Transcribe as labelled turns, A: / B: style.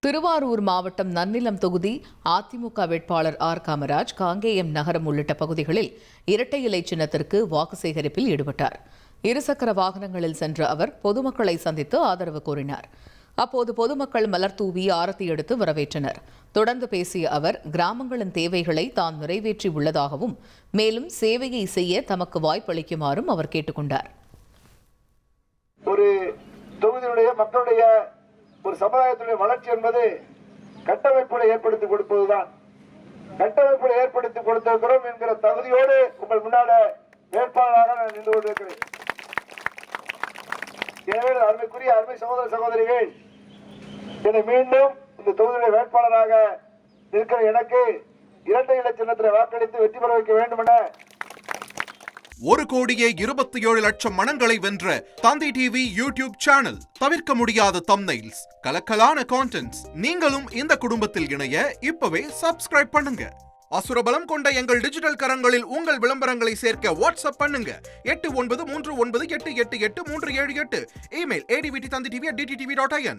A: திருவாரூர் மாவட்டம் நன்னிலம் தொகுதி அதிமுக வேட்பாளர் ஆர் காமராஜ் காங்கேயம் நகரம் உள்ளிட்ட பகுதிகளில் இரட்டை இலை சின்னத்திற்கு வாக்கு சேகரிப்பில் ஈடுபட்டார். இருசக்கர வாகனங்களில் சென்ற அவர் பொதுமக்களை சந்தித்து ஆதரவு கோரினார். அப்போது பொதுமக்கள் மலர் தூவி ஆரத்தி எடுத்து வரவேற்றனர். தொடர்ந்து பேசிய அவர் கிராமங்களின் தேவைகளை தான் நிறைவேற்றி உள்ளதாகவும் மேலும் சேவையை செய்ய தமக்கு வாய்ப்பளிக்குமாறும் அவர் கேட்டுக்கொண்டார்.
B: ஒரு தொகுதியுடைய மக்களுடைய ஒரு சமுதாயத்துடைய வளர்ச்சி என்பது கட்டமைப்புகளை ஏற்படுத்தி கொடுப்பதுதான். கட்டமைப்புகளை ஏற்படுத்தி கொடுத்திருக்கிறோம் என்கிற தகுதியோடு உங்கள் முன்னால வேட்பாளராக நான் நின்று கொண்டிருக்கிறேன். எனவே அருமைக்குரிய அருமை சகோதர சகோதரிகள், என்னை மீண்டும் இந்த தொகுதியுடைய வேட்பாளராக இருக்கிற எனக்கு இரட்டை இலை சின்னத்தில் வாக்களித்து வெற்றி பெற வைக்க வேண்டும் என
C: 1,27,00,000 மனங்களை வென்ற தந்தி டிவி யூடியூப் சேனல். தவிர்க்க முடியாத தம்ப்நெயில்ஸ், கலக்கலான கான்டென்ட்ஸ். நீங்களும் இந்த குடும்பத்தில் இணைய இப்பவே சப்ஸ்கிரைப் பண்ணுங்க. அசுரபலம் கொண்ட எங்கள் டிஜிட்டல் கரங்களில் உங்கள் விளம்பரங்களை சேர்க்க வாட்ஸ்அப் பண்ணுங்க. 8939888838. Email advtthanditv@dttv.in.